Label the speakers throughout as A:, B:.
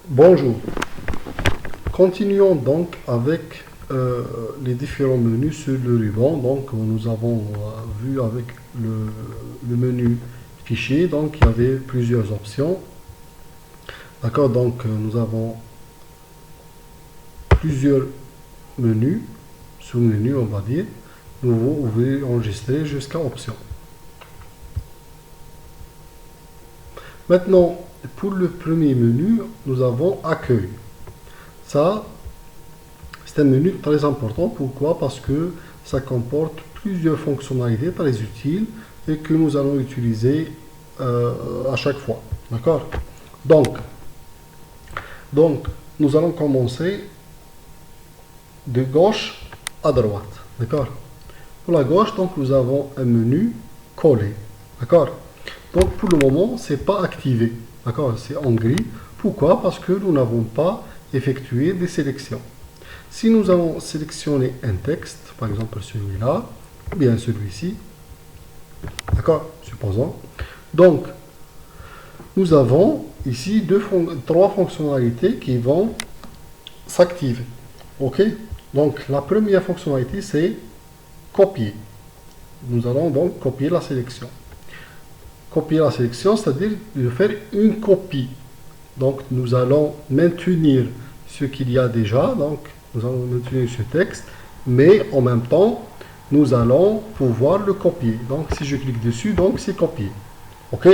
A: Bonjour. Continuons donc avec les différents menus sur le ruban. Donc nous avons vu avec le menu fichier, donc il y avait plusieurs options. D'accord, donc nous avons plusieurs menus, sous-menus on va dire. Nous pouvons enregistrer jusqu'à option. Maintenant, pour le premier menu, nous avons accueil. Ça, c'est un menu très important. Pourquoi? Parce que ça comporte plusieurs fonctionnalités très utiles et que nous allons utiliser à chaque fois. D'accord? Donc, nous allons commencer de gauche à droite. D'accord? Pour la gauche, donc, nous avons un menu coller. D'accord? Donc, pour le moment, ce n'est pas activé. D'accord? C'est en gris. Pourquoi? Parce que nous n'avons pas effectué des sélections. Si nous allons sélectionner un texte, par exemple celui-là, ou bien celui-ci, d'accord, supposons. Donc, nous avons ici trois fonctionnalités qui vont s'activer. Ok? Donc, la première fonctionnalité, c'est copier. Nous allons donc copier la sélection. Copier la sélection, c'est-à-dire de faire une copie. Donc, nous allons maintenir ce qu'il y a déjà. Donc, nous allons maintenir ce texte, mais en même temps, nous allons pouvoir le copier. Donc, si je clique dessus, donc c'est copié. OK?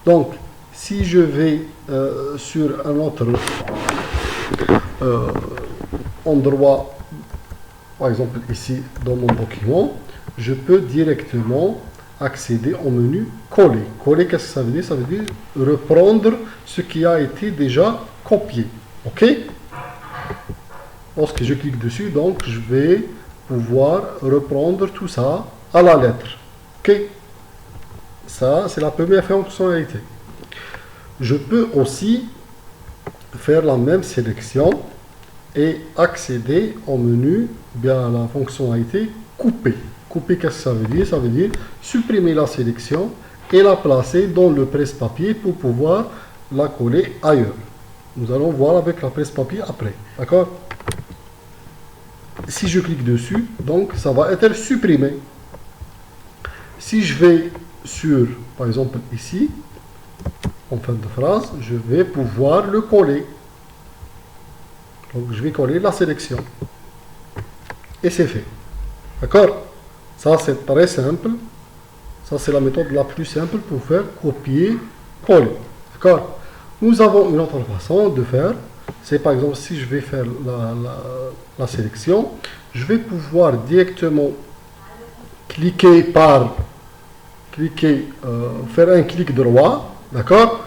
A: Donc, si je vais sur un autre endroit, par exemple ici dans mon document, je peux directement accéder au menu coller. Coller, qu'est-ce que ça veut dire? Ça veut dire reprendre ce qui a été déjà copié. OK? Lorsque je clique dessus, donc je vais pouvoir reprendre tout ça à la lettre. OK? Ça, c'est la première fonctionnalité. Je peux aussi faire la même sélection et accéder au menu, bien à la fonctionnalité couper. Couper, qu'est-ce que ça veut dire? Ça veut dire supprimer la sélection et la placer dans le presse-papier pour pouvoir la coller ailleurs. Nous allons voir avec la presse-papier après. D'accord? Si je clique dessus, donc ça va être supprimé. Si je vais sur, par exemple ici, en fin de phrase, je vais pouvoir le coller. Donc je vais coller la sélection. Et c'est fait. D'accord? Ça c'est très simple. Ça c'est la méthode la plus simple pour faire copier-coller. D'accord? Nous avons une autre façon de faire. C'est par exemple si je vais faire la sélection, je vais pouvoir directement faire un clic droit, d'accord,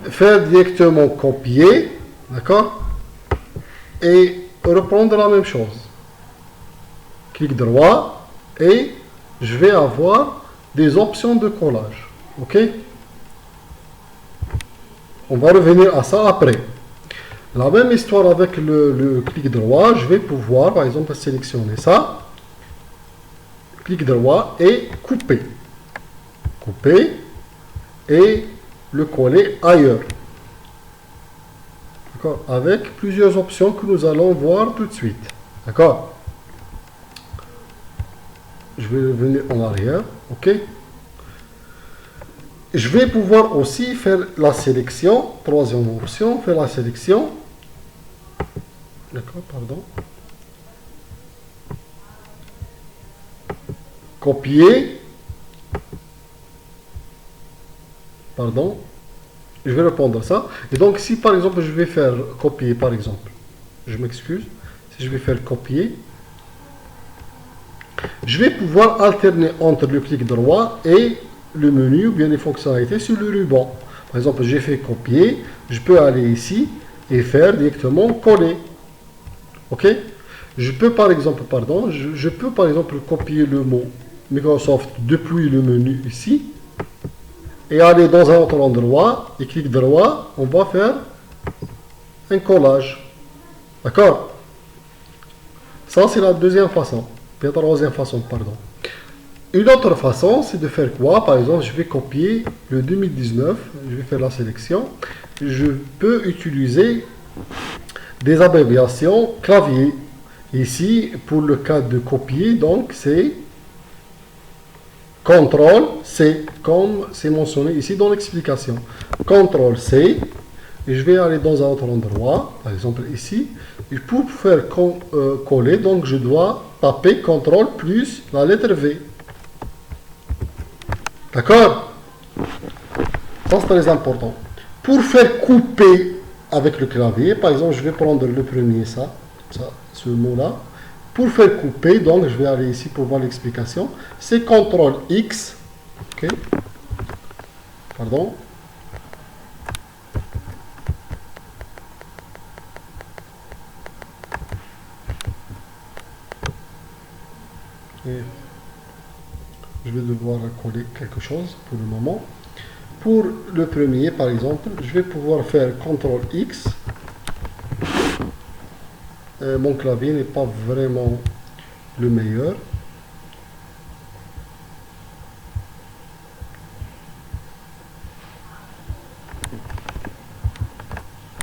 A: faire directement copier, d'accord, et reprendre la même chose. Clic droit et je vais avoir des options de collage. Ok? On va revenir à ça après. La même histoire avec le clic droit, je vais pouvoir par exemple sélectionner ça, clic droit et couper. Couper et le coller ailleurs. D'accord? Avec plusieurs options que nous allons voir tout de suite. D'accord? Je vais revenir en arrière. OK? Je vais pouvoir aussi faire la sélection. Troisième option, faire la sélection. D'accord, pardon. Copier. Pardon. Je vais répondre ça. Et donc, si par exemple, je vais faire copier, par exemple, je m'excuse, si je vais faire copier, je vais pouvoir alterner entre le clic droit et le menu ou bien les fonctionnalités sur le ruban. Par exemple, j'ai fait copier, je peux aller ici et faire directement coller. OK? Je peux par exemple, je peux par exemple copier le mot Microsoft depuis le menu ici et aller dans un autre endroit et clic droit, on va faire un collage. D'accord? Ça, c'est la deuxième façon. La troisième façon, pardon. Une autre façon, c'est de faire quoi? Par exemple, je vais copier le 2019, je vais faire la sélection. Je peux utiliser des abréviations clavier. Ici, pour le cas de copier, donc c'est CTRL-C, comme c'est mentionné ici dans l'explication. CTRL-C, et je vais aller dans un autre endroit, par exemple ici. Et pour faire coller, donc je dois taper CTRL plus la lettre V. D'accord? Ça, c'est très important. Pour faire couper avec le clavier, par exemple, je vais prendre le premier, ce mot-là. Pour faire couper, donc je vais aller ici pour voir l'explication. C'est CTRL X. Ok. Pardon. Et je vais devoir coller quelque chose pour le moment. Pour le premier, par exemple, je vais pouvoir faire CTRL X. Mon clavier n'est pas vraiment le meilleur.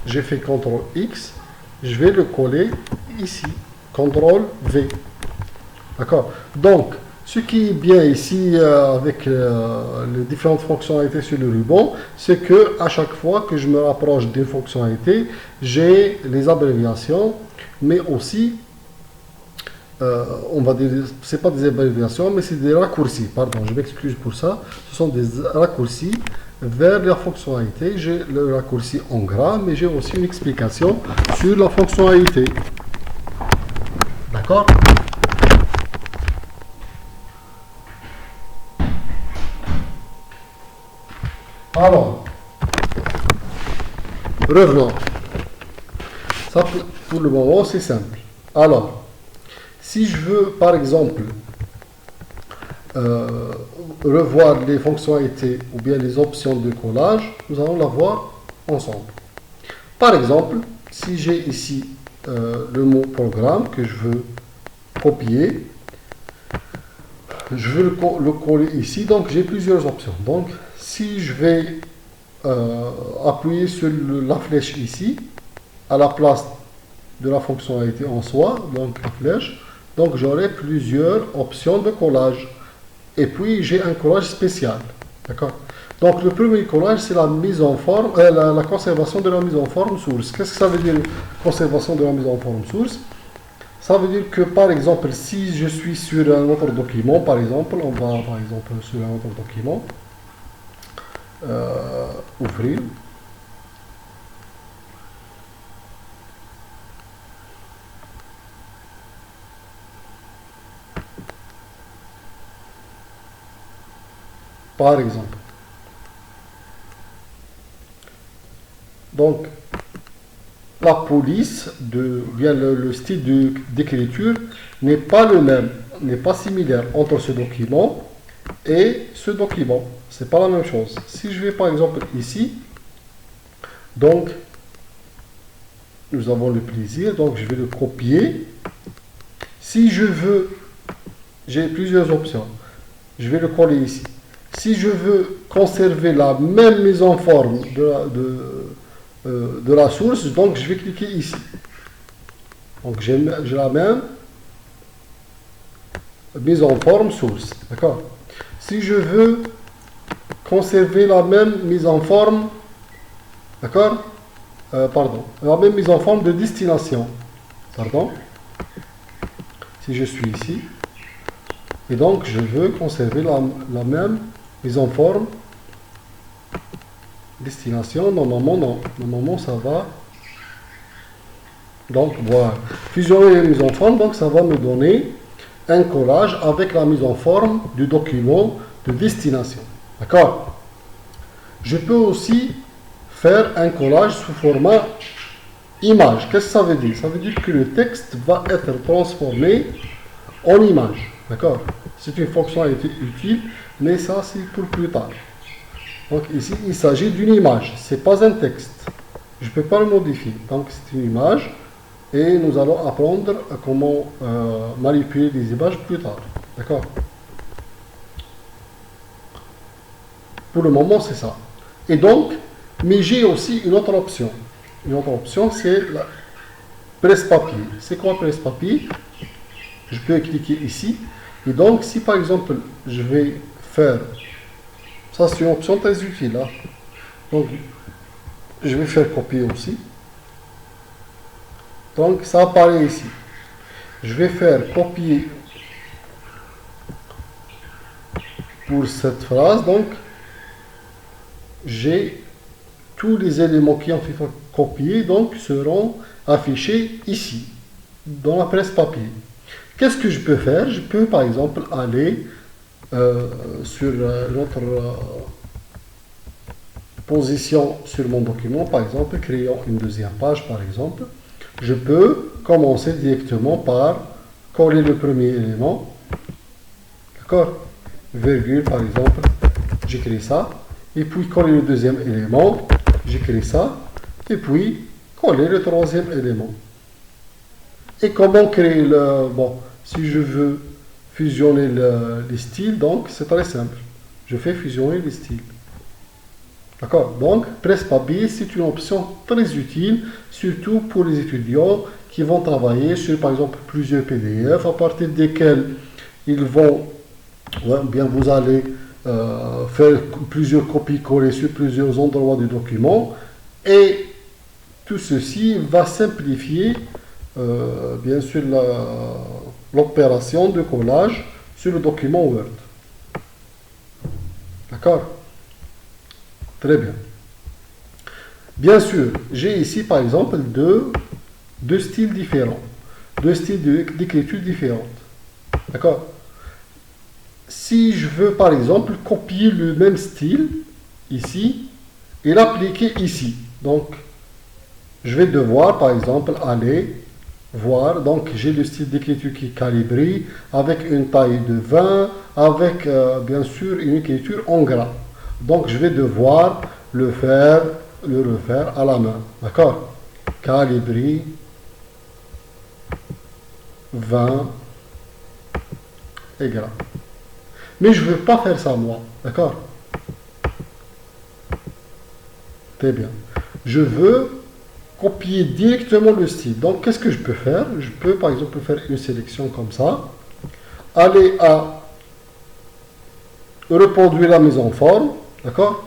A: J'ai fait CTRL X. Je vais le coller ici. CTRL V. D'accord. Donc, ce qui est bien ici avec les différentes fonctionnalités sur le ruban, c'est que à chaque fois que je me rapproche d'une fonctionnalité, j'ai les abréviations, mais aussi, on va dire, c'est pas des abréviations, mais c'est des raccourcis. Pardon, je m'excuse pour ça. Ce sont des raccourcis vers la fonctionnalité. J'ai le raccourci en gras, mais j'ai aussi une explication sur la fonctionnalité. D'accord? Alors, revenons. Ça, pour le moment, c'est simple. Alors, si je veux, par exemple, revoir les fonctionnalités ou bien les options de collage, nous allons la voir ensemble. Par exemple, si j'ai ici le mot programme que je veux copier, je veux le coller ici, donc j'ai plusieurs options. Donc, si je vais appuyer sur la flèche ici, à la place de la fonctionnalité en soi, donc la flèche, donc j'aurai plusieurs options de collage. Et puis j'ai un collage spécial. D'accord? Donc le premier collage, c'est la mise en forme, la conservation de la mise en forme source. Qu'est-ce que ça veut dire, conservation de la mise en forme source? Ça veut dire que, par exemple, si je suis sur un autre document, par exemple, on va, par exemple, sur un autre document, ouvrir. Par exemple. Donc, la police, bien le style d'écriture n'est pas le même, n'est pas similaire entre ce document et ce document. C'est pas la même chose. Si je vais par exemple ici, donc nous avons le plaisir, donc je vais le copier. Si je veux, j'ai plusieurs options. Je vais le coller ici. Si je veux conserver la même mise en forme de la source, donc je vais cliquer ici. Donc j'ai la même mise en forme source. D'accord? Si je veux conserver la même mise en forme, d'accord? Pardon, la même mise en forme de destination. Pardon. Si je suis ici, et donc je veux conserver la même mise en forme destination. Normalement, non. Normalement, ça va. Donc, voilà. Fusionner les mises en forme, donc ça va me donner un collage avec la mise en forme du document de destination. D'accord? Je peux aussi faire un collage sous format image. Qu'est-ce que ça veut dire? Ça veut dire que le texte va être transformé en image. D'accord? C'est une fonctionnalité utile, mais ça, c'est pour plus tard. Donc ici, il s'agit d'une image, ce n'est pas un texte. Je ne peux pas le modifier. Donc c'est une image et nous allons apprendre comment manipuler les images plus tard. D'accord? Pour le moment, c'est ça. Et donc, mais j'ai aussi une autre option. Une autre option, c'est la presse-papier. C'est quoi presse-papier? Je peux cliquer ici. Et donc, si par exemple, je vais faire... Ça, c'est une option très utile. Hein. Donc, je vais faire copier aussi. Donc, ça apparaît ici. Je vais faire copier pour cette phrase. Donc, j'ai tous les éléments qui ont fait copier, donc, seront affichés ici, dans la presse papier. Qu'est-ce que je peux faire? Je peux, par exemple, aller sur notre position sur mon document, par exemple, créant une deuxième page, par exemple. Je peux commencer directement par coller le premier élément. D'accord? Virgule, par exemple, j'écris ça. Et puis coller le deuxième élément, j'écris ça. Et puis coller le troisième élément. Et comment créer le... Bon, si je veux fusionner les styles, donc c'est très simple. Je fais fusionner les styles. D'accord? Donc, presse-papier, c'est une option très utile, surtout pour les étudiants qui vont travailler sur, par exemple, plusieurs PDF, à partir desquels ils vont, bien vous allez faire plusieurs copies-coller sur plusieurs endroits du document, et tout ceci va simplifier, bien sûr, l'opération de collage sur le document Word. D'accord? Très bien. Bien sûr, j'ai ici par exemple deux styles différents, deux styles d'écriture différentes. D'accord? Si je veux par exemple copier le même style ici et l'appliquer ici, donc je vais devoir par exemple aller voir, donc j'ai le style d'écriture qui est calibré avec une taille de 20, avec bien sûr une écriture en gras. Donc, je vais devoir le refaire à la main. D'accord? Calibri 20 et gras. Mais je ne veux pas faire ça, moi. D'accord? Très bien. Je veux copier directement le style. Donc, qu'est-ce que je peux faire? Je peux, par exemple, faire une sélection comme ça. Aller à reproduire la mise en forme. D'accord?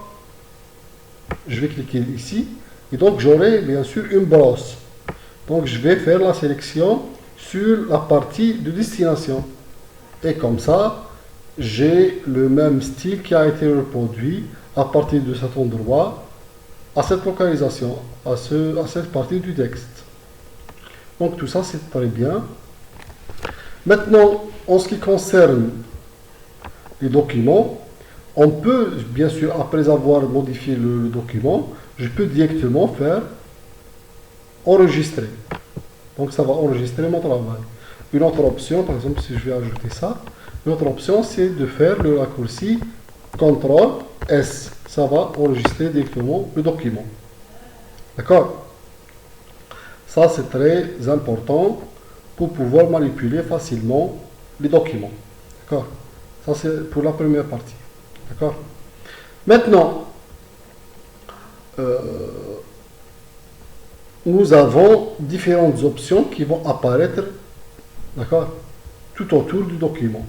A: Je vais cliquer ici. Et donc, j'aurai bien sûr une brosse. Donc, je vais faire la sélection sur la partie de destination. Et comme ça, j'ai le même style qui a été reproduit à partir de cet endroit, à cette localisation, à cette partie du texte. Donc, tout ça, c'est très bien. Maintenant, en ce qui concerne les documents, on peut, bien sûr, après avoir modifié le document, je peux directement faire enregistrer. Donc, ça va enregistrer mon travail. Une autre option, par exemple, si je vais ajouter ça, une autre option, c'est de faire le raccourci CTRL-S. Ça va enregistrer directement le document. D'accord? Ça, c'est très important pour pouvoir manipuler facilement les documents. D'accord? Ça, c'est pour la première partie. D'accord? Maintenant, nous avons différentes options qui vont apparaître, d'accord, tout autour du document.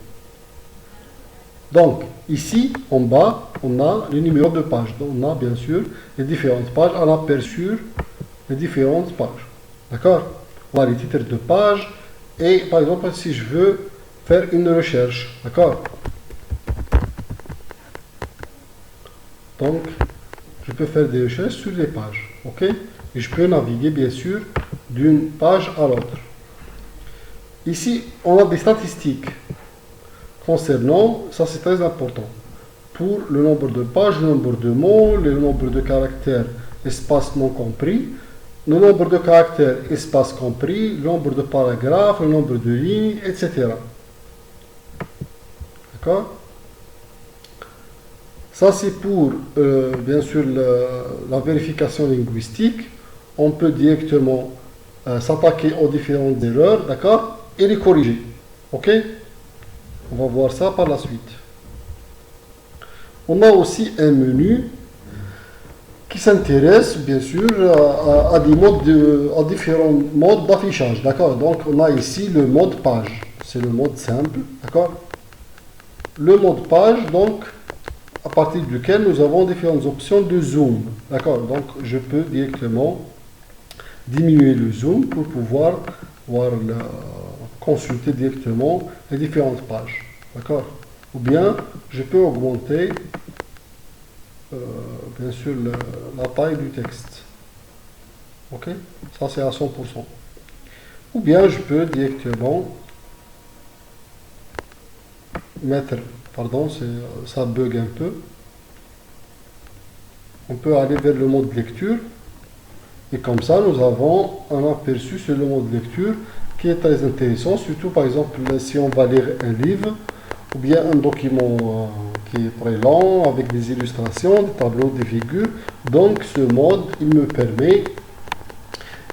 A: Donc, ici, en bas, on a le numéro de page. Donc, on a bien sûr les différentes pages à l'aperçu, les différentes pages. D'accord? On a les titres de page. Et par exemple, si je veux faire une recherche, d'accord? Donc, je peux faire des recherches sur les pages. OK? Et je peux naviguer, bien sûr, d'une page à l'autre. Ici, on a des statistiques concernant, ça c'est très important, pour le nombre de pages, le nombre de mots, le nombre de caractères, espace non compris, le nombre de caractères, espace compris, le nombre de paragraphes, le nombre de lignes, etc. D'accord? Ça, c'est pour, bien sûr, la vérification linguistique. On peut directement s'attaquer aux différentes erreurs, d'accord? Et les corriger. OK? On va voir ça par la suite. On a aussi un menu qui s'intéresse bien sûr à des modes à différents modes d'affichage. D'accord? Donc on a ici le mode page. C'est le mode simple. D'accord? Le mode page, donc, à partir duquel nous avons différentes options de zoom. D'accord? Donc je peux directement diminuer le zoom pour pouvoir voir consulter directement les différentes pages. D'accord? Ou bien je peux augmenter bien sûr la taille du texte. Ok? Ça c'est à 100%. Ou bien je peux directement mettre, pardon, ça bug un peu. On peut aller vers le mode lecture. Et comme ça, nous avons un aperçu sur le mode lecture qui est très intéressant, surtout par exemple si on va lire un livre ou bien un document qui est très long avec des illustrations, des tableaux, des figures. Donc ce mode, il me permet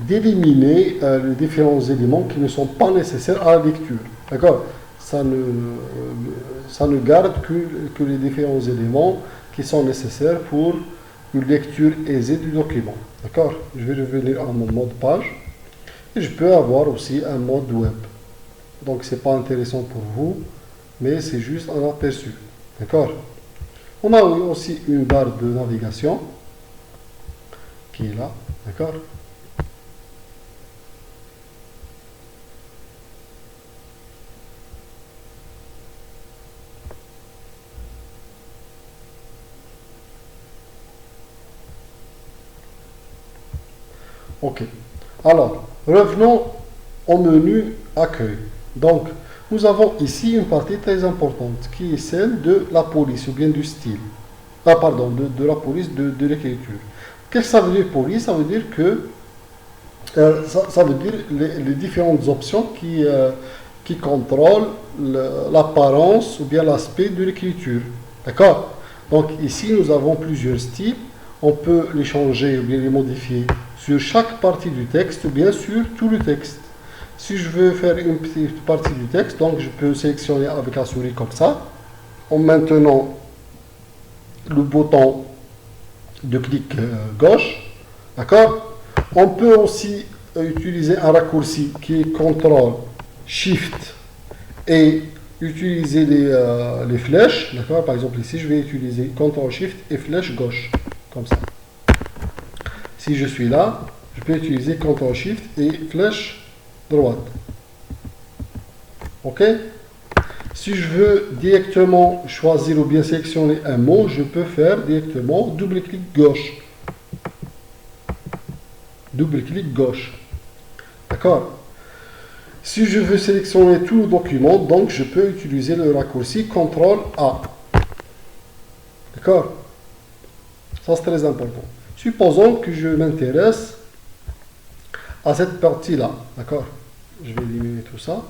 A: d'éliminer les différents éléments qui ne sont pas nécessaires à la lecture. D'accord? Ça ne garde que les différents éléments qui sont nécessaires pour une lecture aisée du document. D'accord? Je vais revenir à mon mode page. Et je peux avoir aussi un mode web. Donc c'est pas intéressant pour vous, mais c'est juste un aperçu. D'accord? On a aussi une barre de navigation qui est là. D'accord? Ok. Alors, revenons au menu accueil. Donc, nous avons ici une partie très importante qui est celle de la police ou bien du style. Ah, pardon, de la police de l'écriture. Qu'est-ce que ça veut dire police? Ça veut dire que ça veut dire les différentes options qui contrôlent l'apparence ou bien l'aspect de l'écriture. D'accord? Donc ici, nous avons plusieurs styles. On peut les changer ou bien les modifier sur chaque partie du texte ou bien sur tout le texte. Si je veux faire une petite partie du texte, donc je peux sélectionner avec la souris comme ça, en maintenant le bouton de clic gauche. D'accord? On peut aussi utiliser un raccourci qui est CTRL SHIFT et utiliser les flèches. D'accord? Par exemple ici, je vais utiliser CTRL SHIFT et flèche gauche, comme ça. Si je suis là, je peux utiliser CTRL SHIFT et flèche droite. Ok? Si je veux directement choisir ou bien sélectionner un mot, je peux faire directement double-clic gauche. Double-clic gauche. D'accord? Si je veux sélectionner tout le document, donc je peux utiliser le raccourci CTRL-A. D'accord? Ça, c'est très important. Supposons que je m'intéresse à cette partie-là. D'accord? Je vais éliminer tout ça.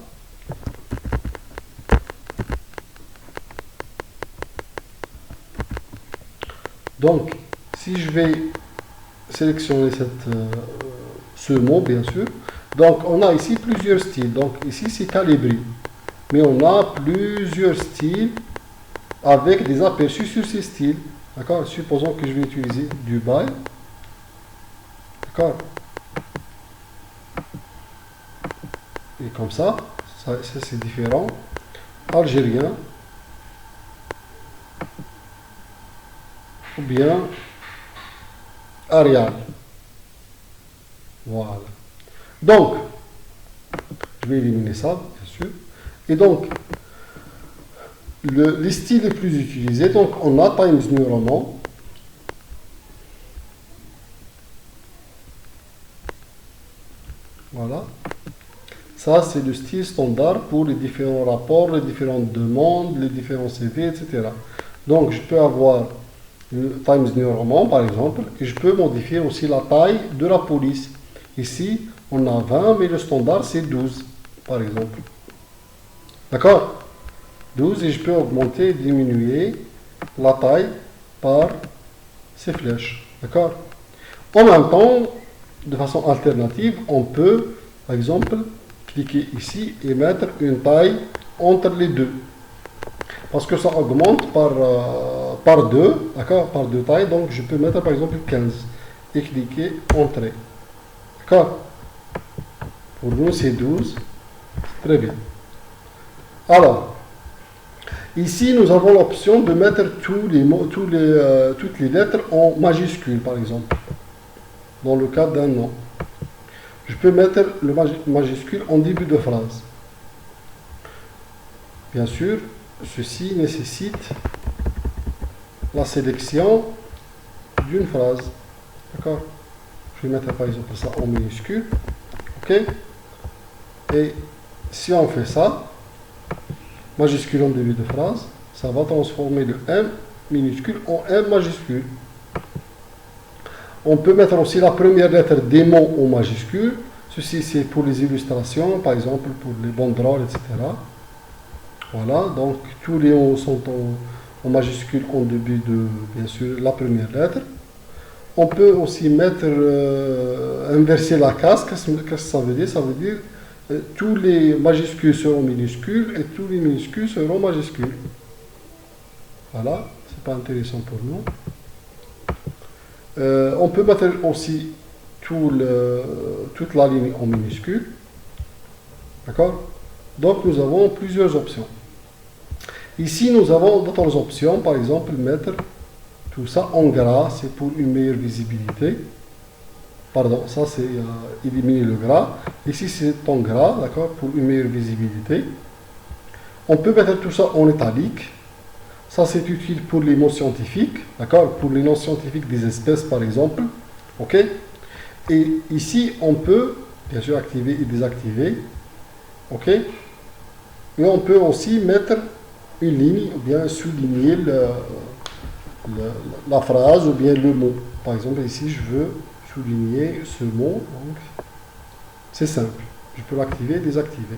A: Donc, si je vais sélectionner ce mot, bien sûr, donc on a ici plusieurs styles. Donc ici, c'est Calibri. Mais on a plusieurs styles avec des aperçus sur ces styles. D'accord? Supposons que je vais utiliser Dubaï. D'accord? Et comme ça c'est différent. Algérien. Ou bien Arial. Voilà. Donc, je vais éliminer ça, bien sûr. Et donc, les styles les plus utilisés, donc on a Times New Roman. Voilà. Ça, c'est le style standard pour les différents rapports, les différentes demandes, les différents CV, etc. Donc, je peux avoir le Times New Roman, par exemple, et je peux modifier aussi la taille de la police. Ici, on a 20, mais le standard, c'est 12, par exemple. D'accord? 12, et je peux augmenter et diminuer la taille par ces flèches. D'accord? En même temps, de façon alternative, on peut, par exemple, cliquer ici et mettre une taille entre les deux. Parce que ça augmente par 2, d'accord, par 2 tailles, donc je peux mettre par exemple 15 et cliquer Entrée. D'accord? Pour nous, c'est 12. Très bien. Alors, ici, nous avons l'option de mettre tous les mots, toutes les lettres en majuscules, par exemple, dans le cas d'un nom. Je peux mettre le majuscule en début de phrase. Bien sûr, ceci nécessite la sélection d'une phrase. D'accord? Je vais mettre par exemple ça en minuscule. OK? Et si on fait ça, majuscule en début de phrase, ça va transformer le M minuscule en M majuscule. On peut mettre aussi la première lettre des mots en majuscule. Ceci, c'est pour les illustrations, par exemple pour les banderoles, etc. Voilà, donc tous les mots sont en majuscule en début de, bien sûr, la première lettre. On peut aussi mettre, inverser la case. Qu'est-ce que ça veut dire? Ça veut dire tous les majuscules seront minuscules et tous les minuscules seront majuscules. Voilà, c'est pas intéressant pour nous. On peut mettre aussi toute la ligne en minuscule. D'accord? Donc nous avons plusieurs options. Ici, nous avons d'autres options. Par exemple, mettre tout ça en gras, c'est pour une meilleure visibilité. Pardon, ça c'est éliminer le gras. Ici, c'est en gras, d'accord, pour une meilleure visibilité. On peut mettre tout ça en italique. Ça, c'est utile pour les mots scientifiques, d'accord, pour les noms scientifiques des espèces, par exemple. OK? Et ici, on peut, bien sûr, activer et désactiver. OK? Et on peut aussi mettre une ligne, ou bien souligner la phrase, ou bien le mot. Par exemple, ici, je veux souligner ce mot. C'est simple. Je peux l'activer et désactiver.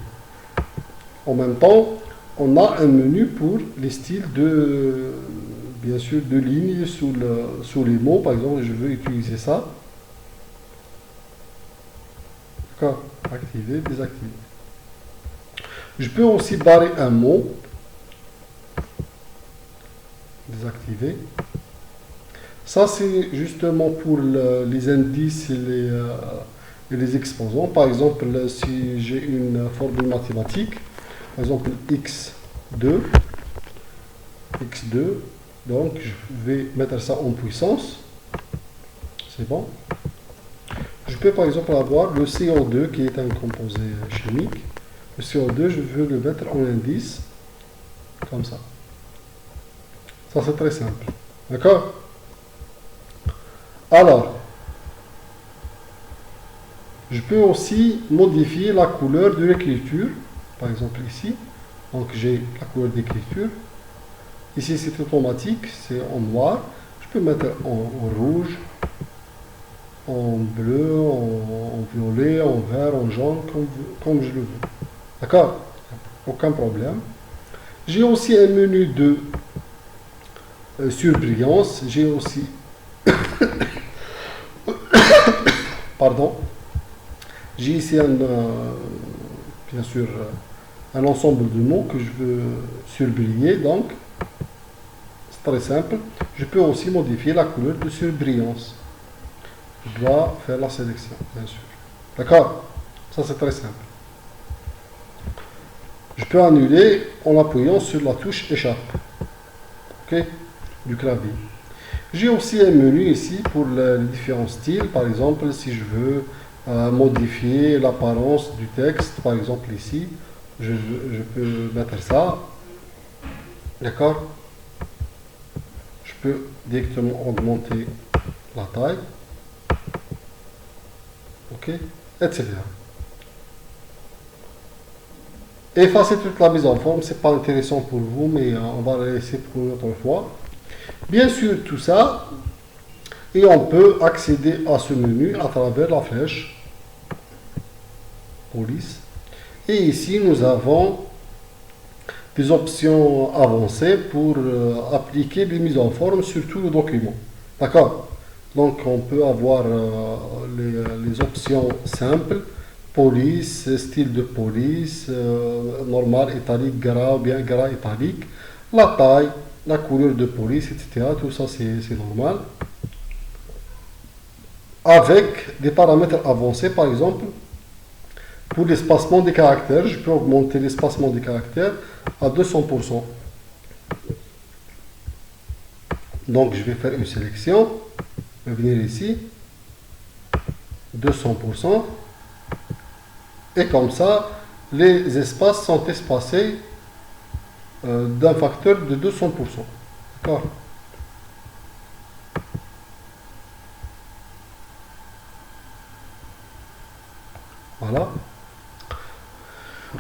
A: En même temps, on a un menu pour les styles de, bien sûr, de lignes sous les mots. Par exemple, je veux utiliser ça. D'accord. Activer, désactiver. Je peux aussi barrer un mot. Désactiver. Ça, c'est justement pour les indices et les exposants. Par exemple, si j'ai une formule mathématique, par exemple x2, donc je vais mettre ça en puissance. C'est bon. Je peux par exemple avoir le CO2 qui est un composé chimique. Le CO2, je veux le mettre en indice, comme ça. Ça, c'est très simple. D'accord? Alors, je peux aussi modifier la couleur de l'écriture. Par exemple ici, donc j'ai la couleur d'écriture. Ici, c'est automatique, c'est en noir. Je peux mettre en rouge, en bleu, en violet, en vert, en jaune, comme je le veux. D'accord? Aucun problème. J'ai aussi un menu de surbrillance. J'ai aussi pardon, j'ai ici bien sûr un ensemble de mots que je veux surbriller, donc c'est très simple. Je peux aussi modifier la couleur de surbrillance. Je dois faire la sélection, bien sûr. D'accord? Ça, c'est très simple. Je peux annuler en appuyant sur la touche échappe, ok, du clavier. J'ai aussi un menu ici pour les différents styles. Par exemple, si je veux modifier l'apparence du texte, par exemple ici, je peux mettre ça. D'accord? Je peux directement augmenter la taille. OK? Etc. Effacer toute la mise en forme, c'est pas intéressant pour vous, mais on va la laisser pour une autre fois. Bien sûr, tout ça, et on peut accéder à ce menu à travers la flèche police. Et ici, nous avons des options avancées pour appliquer des mises en forme sur tout le document. D'accord? Donc, on peut avoir les options simples, police, style de police, normal, italique, gras, bien gras, italique, la taille, la couleur de police, etc. Tout ça, c'est normal. Avec des paramètres avancés, par exemple, pour l'espacement des caractères, je peux augmenter l'espacement des caractères à 200%. Donc, je vais faire une sélection, je vais venir ici, 200%, et comme ça, les espaces sont espacés d'un facteur de 200%. D'accord? Voilà.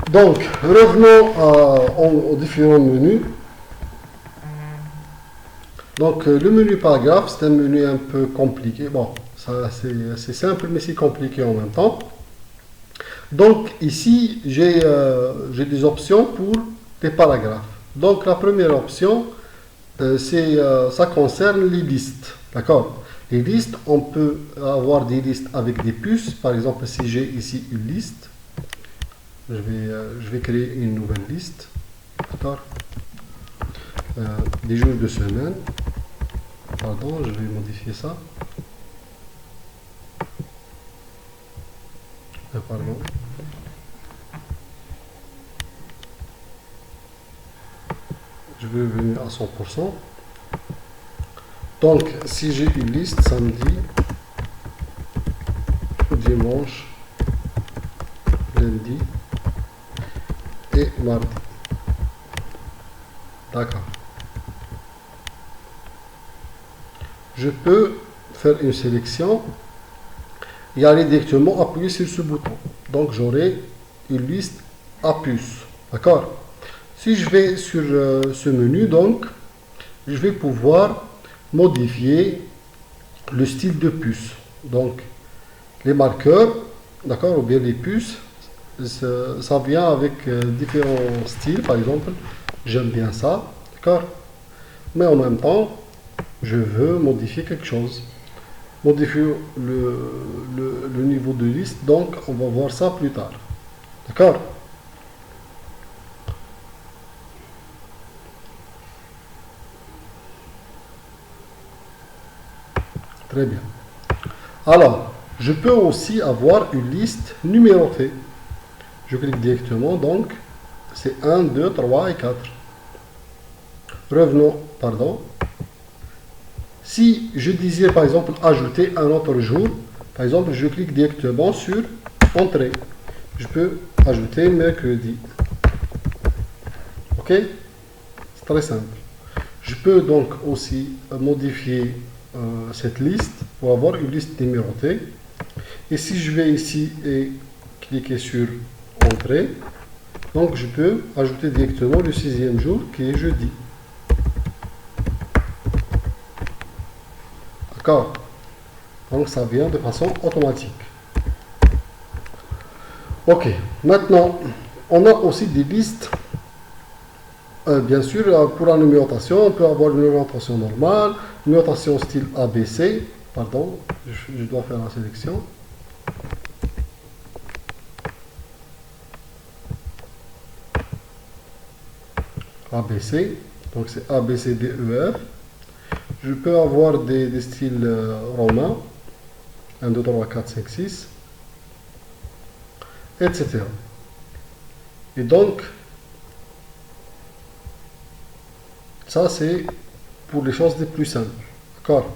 A: Donc, revenons aux différents menus. Donc, le menu paragraphe, c'est un menu un peu compliqué. Bon, c'est simple, mais c'est compliqué en même temps. Donc, ici, j'ai des options pour des paragraphes. Donc, la première option, ça concerne les listes. D'accord? Les listes, on peut avoir des listes avec des puces. Par exemple, si j'ai ici une liste, je vais créer une nouvelle liste. D'accord? Des jours de semaine. Pardon, je vais modifier ça. Pardon. Je vais venir à 100%. Donc, si j'ai une liste samedi, dimanche, lundi et mardi. D'accord. Je peux faire une sélection et aller directement appuyer sur ce bouton. Donc, j'aurai une liste à puces. D'accord? Si je vais sur ce menu, donc, je vais pouvoir modifier le style de puce. Donc, les marqueurs, d'accord, ou bien les puces, ça vient avec différents styles. Par exemple, j'aime bien ça, d'accord? Mais en même temps, je veux modifier quelque chose. Modifier le niveau de liste, donc on va voir ça plus tard. D'accord? Très bien. Alors, je peux aussi avoir une liste numérotée. Je clique directement, donc c'est 1, 2, 3 et 4. Revenons, pardon. Si je désire par exemple ajouter un autre jour, par exemple je clique directement sur Entrée. Je peux ajouter mercredi. Ok? C'est très simple. Je peux donc aussi modifier cette liste pour avoir une liste numérotée. Et si je vais ici et cliquer sur Entrée, donc je peux ajouter directement le 6e jour qui est jeudi. D'accord? Donc ça vient de façon automatique. Ok, maintenant on a aussi des listes. Bien sûr, pour la numérotation, on peut avoir une numérotation normale, numérotation style ABC. Pardon, je dois faire la sélection. ABC, donc c'est ABCDEF. Je peux avoir des styles romains, 1, 2, 3, 4, 5, 6, etc. Et donc, ça c'est pour les choses les plus simples. D'accord?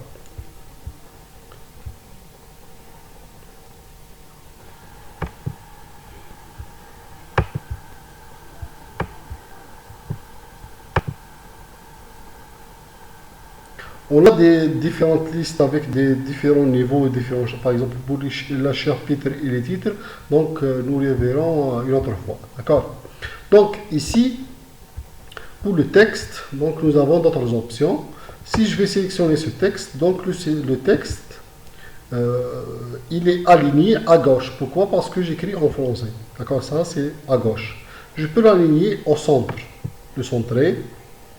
A: On a des différentes listes avec des différents niveaux, par exemple pour le chapitre et les titres, donc nous les verrons une autre fois. D'accord? Donc ici, pour le texte, donc nous avons d'autres options. Si je vais sélectionner ce texte, donc le texte, il est aligné à gauche. Pourquoi? Parce que j'écris en français. D'accord? Ça c'est à gauche. Je peux l'aligner au centre, le centrer.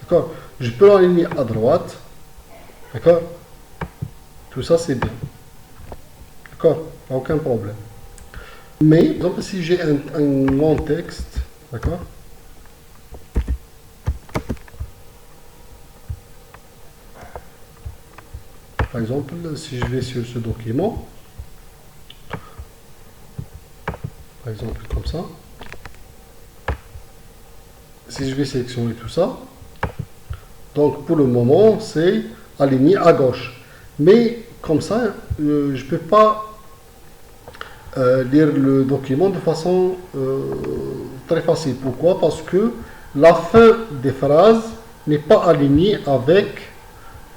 A: D'accord? Je peux l'aligner à droite. D'accord? Tout ça, c'est bien. D'accord? Aucun problème. Mais, par exemple, si j'ai un long texte, d'accord? Par exemple, si je vais sur ce document, par exemple comme ça, si je vais sélectionner tout ça, donc pour le moment c'est aligné à gauche. Mais comme ça, je ne peux pas lire le document de façon très facile. Pourquoi? Parce que la fin des phrases n'est pas alignée avec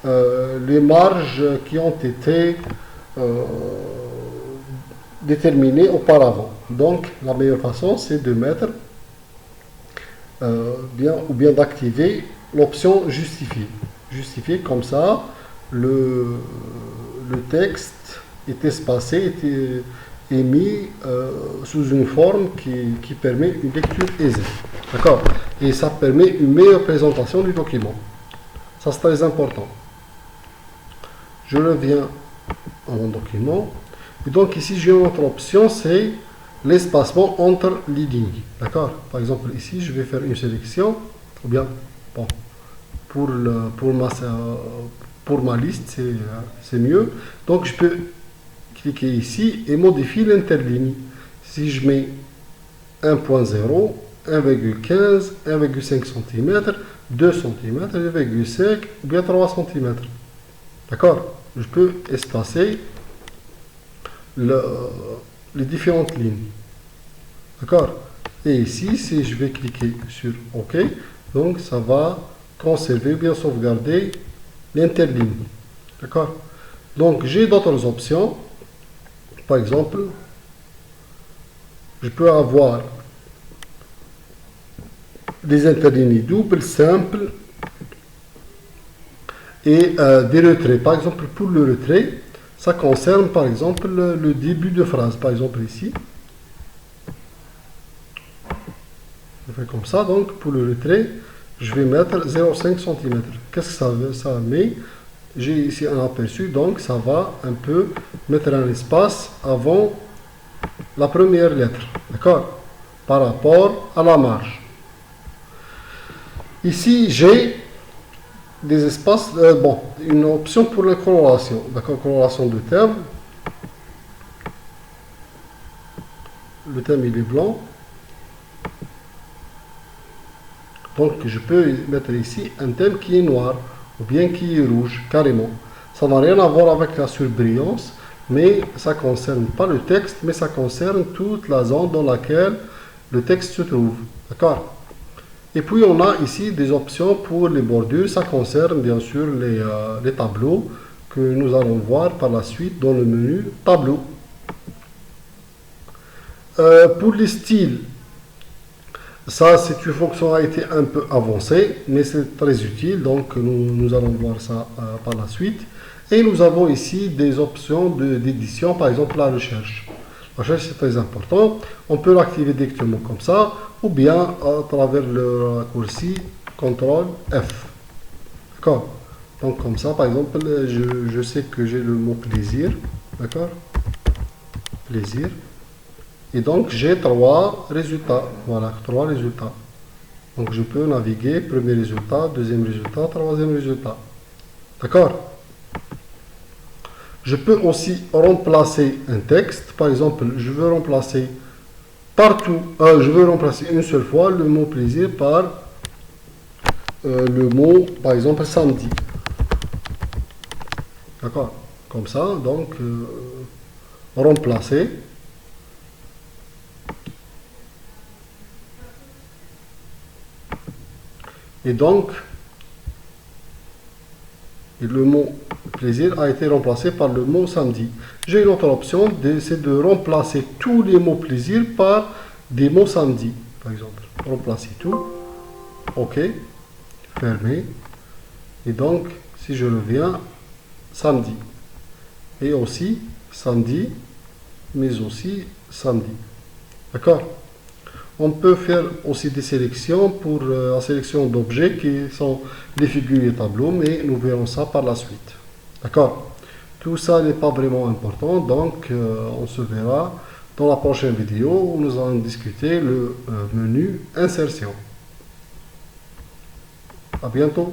A: les marges qui ont été déterminées auparavant. Donc la meilleure façon c'est de mettre ou bien d'activer l'option justifier. Justifier, comme ça le texte est espacé, est mis sous une forme qui permet une lecture aisée. D'accord? Et ça permet une meilleure présentation du document. Ça, c'est très important. Je reviens à mon document. Et donc ici, j'ai une autre option, c'est l'espacement entre les lignes. D'accord? Par exemple, ici, je vais faire une sélection. Ou bien, bon, pour ma liste, c'est mieux. Donc, je peux cliquer ici et modifier l'interligne. Si je mets 1.0, 1,15, 1,5 cm, 2 cm, 1,5 ou bien 3 cm. D'accord? Je peux espacer les différentes lignes. D'accord? Et ici, si je vais cliquer sur OK, donc ça va conserver, bien sauvegarder l'interligne. D'accord? Donc j'ai d'autres options. Par exemple, je peux avoir des interlignes doubles, simples et des retraits. Par exemple, pour le retrait, ça concerne par exemple le début de phrase. Par exemple ici, je fais comme ça. Donc pour le retrait, je vais mettre 0,5 cm. Qu'est-ce que ça met? J'ai ici un aperçu, donc ça va un peu mettre un espace avant la première lettre, d'accord, par rapport à la marge. Ici, j'ai des espaces, une option pour la coloration, d'accord, coloration de thème. Le thème, il est blanc. Donc, je peux mettre ici un thème qui est noir, ou bien qui est rouge, carrément. Ça n'a rien à voir avec la surbrillance, mais ça ne concerne pas le texte, mais ça concerne toute la zone dans laquelle le texte se trouve. D'accord? Et puis, on a ici des options pour les bordures. Ça concerne bien sûr les tableaux que nous allons voir par la suite dans le menu tableau. Pour les styles, ça, c'est une fonctionnalité un peu avancée, mais c'est très utile, donc nous allons voir ça par la suite. Et nous avons ici des options d'édition, par exemple la recherche. La recherche, c'est très important. On peut l'activer directement comme ça, ou bien à travers le raccourci CTRL F. D'accord? Donc comme ça, par exemple, je sais que j'ai le mot plaisir. D'accord? Plaisir. Et donc, j'ai 3 résultats. Voilà, 3 résultats. Donc, je peux naviguer, premier résultat, deuxième résultat, troisième résultat. D'accord? Je peux aussi remplacer un texte. Par exemple, je veux remplacer partout, je veux remplacer une seule fois le mot plaisir par le mot, par exemple, samedi. D'accord? Comme ça, donc, remplacer. Et donc, le mot plaisir a été remplacé par le mot samedi. J'ai une autre option, c'est de remplacer tous les mots plaisir par des mots samedi. Par exemple, remplacer tout. OK. Fermé. Et donc, si je reviens, samedi. Et aussi samedi, mais aussi samedi. D'accord? On peut faire aussi des sélections pour la sélection d'objets qui sont les figures et tableaux, mais nous verrons ça par la suite. D'accord? Tout ça n'est pas vraiment important, donc on se verra dans la prochaine vidéo où nous allons discuter le menu insertion. À bientôt.